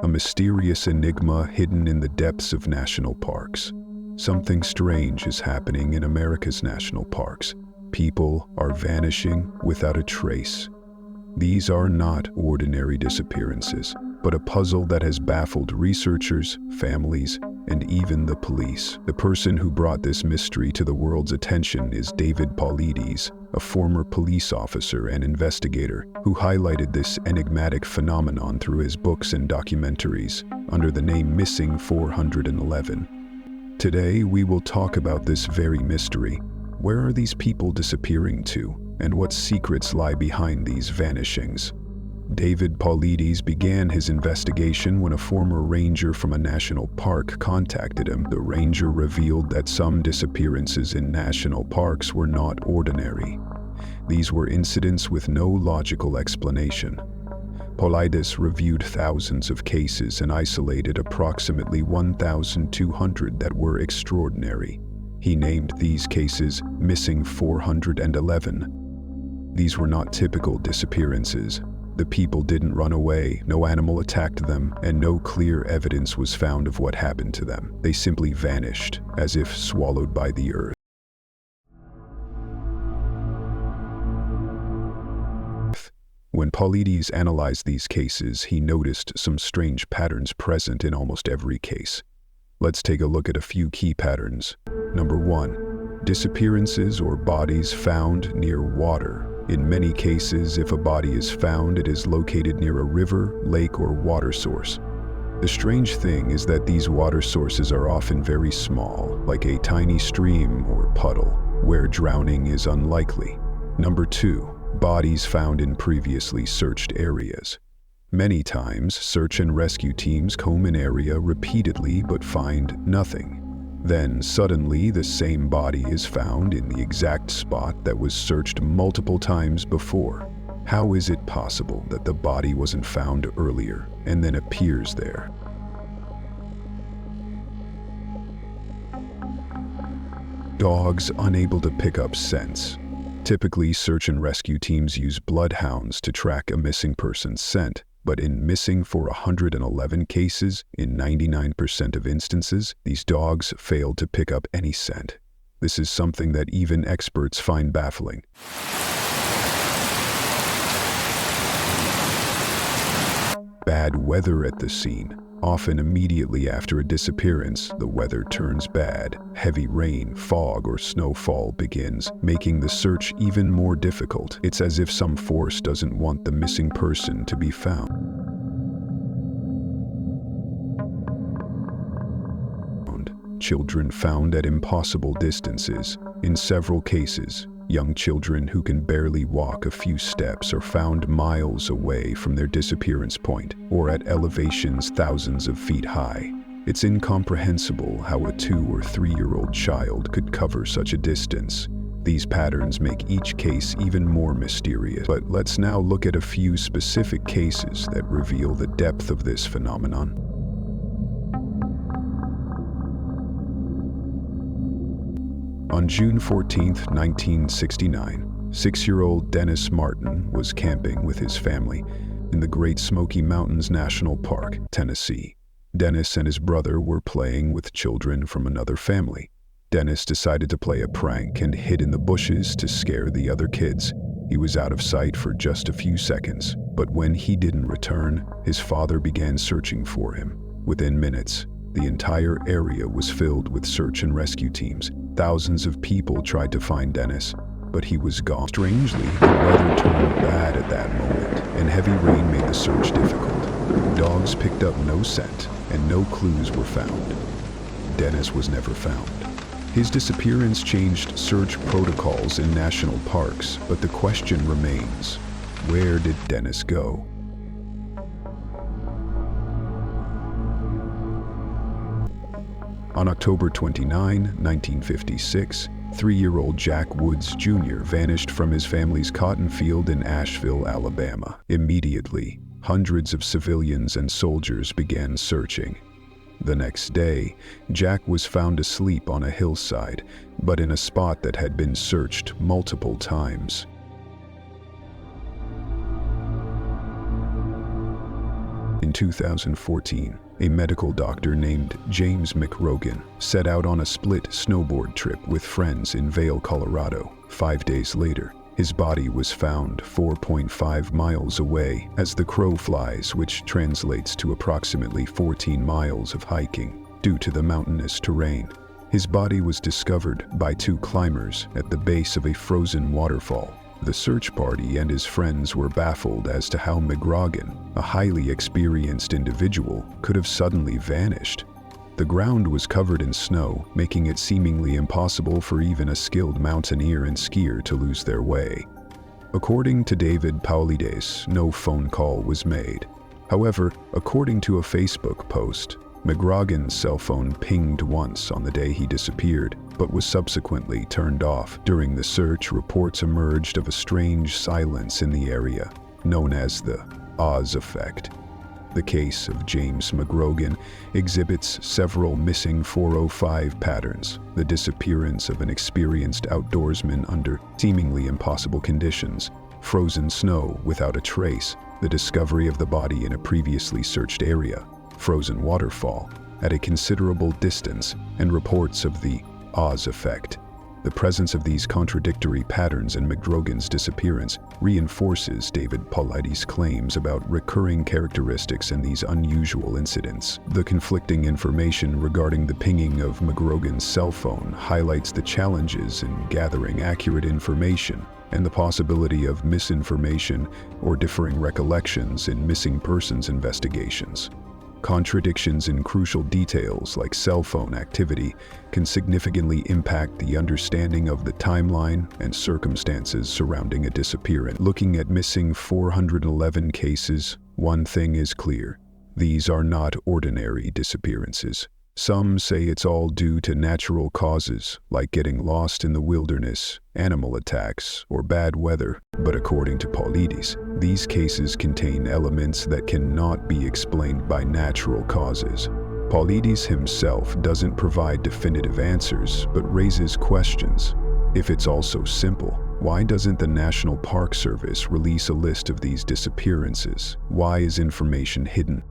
A mysterious enigma hidden in the depths of national parks. Something strange is happening in America's national parks. People are vanishing without a trace. These are not ordinary disappearances, but a puzzle that has baffled researchers, families, and even the police. The person who brought this mystery to the world's attention is David Paulides, a former police officer and investigator who highlighted this enigmatic phenomenon through his books and documentaries under the name Missing 411. Today, we will talk about this very mystery. Where are these people disappearing to, and what secrets lie behind these vanishings? David Paulides began his investigation when a former ranger from a national park contacted him. The ranger revealed that some disappearances in national parks were not ordinary. These were incidents with no logical explanation. Paulides reviewed thousands of cases and isolated approximately 1,200 that were extraordinary. He named these cases Missing 411. These were not typical disappearances. The people didn't run away, no animal attacked them, and no clear evidence was found of what happened to them. They simply vanished, as if swallowed by the earth. When Paulides analyzed these cases, he noticed some strange patterns present in almost every case. Let's take a look at a few key patterns. Number 1. Disappearances or bodies found near water. In many cases, if a body is found, it is located near a river, lake, or water source. The strange thing is that these water sources are often very small, like a tiny stream or puddle, where drowning is unlikely. Number 2. Bodies found in previously searched areas. Many times, search and rescue teams comb an area repeatedly but find nothing. Then, suddenly, the same body is found in the exact spot that was searched multiple times before. How is it possible that the body wasn't found earlier and then appears there? Dogs unable to pick up scents. Typically, search and rescue teams use bloodhounds to track a missing person's scent. But in Missing 411 cases, in 99% of instances, these dogs failed to pick up any scent. This is something that even experts find baffling. Bad weather at the scene. Often immediately after a disappearance, the weather turns bad. Heavy rain, fog, or snowfall begins, making the search even more difficult. It's as if some force doesn't want the missing person to be found. Children found at impossible distances. In several cases, young children who can barely walk a few steps are found miles away from their disappearance point, or at elevations thousands of feet high. It's incomprehensible how a 2- or 3-year-old child could cover such a distance. These patterns make each case even more mysterious. But let's now look at a few specific cases that reveal the depth of this phenomenon. On June 14, 1969, 6-year-old Dennis Martin was camping with his family in the Great Smoky Mountains National Park, Tennessee. Dennis and his brother were playing with children from another family. Dennis decided to play a prank and hid in the bushes to scare the other kids. He was out of sight for just a few seconds, but when he didn't return, his father began searching for him. Within minutes, the entire area was filled with search and rescue teams. Thousands of people tried to find Dennis, but he was gone. Strangely, the weather turned bad at that moment, and heavy rain made the search difficult. Dogs picked up no scent, and no clues were found. Dennis was never found. His disappearance changed search protocols in national parks, but the question remains, where did Dennis go? On October 29, 1956, 3-year-old Jack Woods Jr. vanished from his family's cotton field in Asheville, Alabama. Immediately, hundreds of civilians and soldiers began searching. The next day, Jack was found asleep on a hillside, but in a spot that had been searched multiple times. In 2014, a medical doctor named James McRogan set out on a split snowboard trip with friends in Vail, Colorado. 5 days later, his body was found 4.5 miles away as the crow flies, which translates to approximately 14 miles of hiking due to the mountainous terrain. His body was discovered by 2 climbers at the base of a frozen waterfall. The search party and his friends were baffled as to how McRogan, a highly experienced individual, could have suddenly vanished. The ground was covered in snow, making it seemingly impossible for even a skilled mountaineer and skier to lose their way. According to David Paulides, no phone call was made. However, according to a Facebook post, McRogan's cell phone pinged once on the day he disappeared, but was subsequently turned off. During the search, reports emerged of a strange silence in the area, known as the Oz effect. The case of James McRogan exhibits several missing 405 patterns, the disappearance of an experienced outdoorsman under seemingly impossible conditions, frozen snow without a trace, the discovery of the body in a previously searched area, frozen waterfall at a considerable distance, and reports of the Oz effect. The presence of these contradictory patterns in McRogan's disappearance reinforces David Paulides' claims about recurring characteristics in these unusual incidents. The conflicting information regarding the pinging of McRogan's cell phone highlights the challenges in gathering accurate information and the possibility of misinformation or differing recollections in missing persons investigations. Contradictions in crucial details like cell phone activity can significantly impact the understanding of the timeline and circumstances surrounding a disappearance. Looking at missing 411 cases, one thing is clear: these are not ordinary disappearances. Some say it's all due to natural causes, like getting lost in the wilderness, animal attacks, or bad weather. But according to Paulides, these cases contain elements that cannot be explained by natural causes. Paulides himself doesn't provide definitive answers, but raises questions. If it's all so simple, why doesn't the National Park Service release a list of these disappearances? Why is information hidden?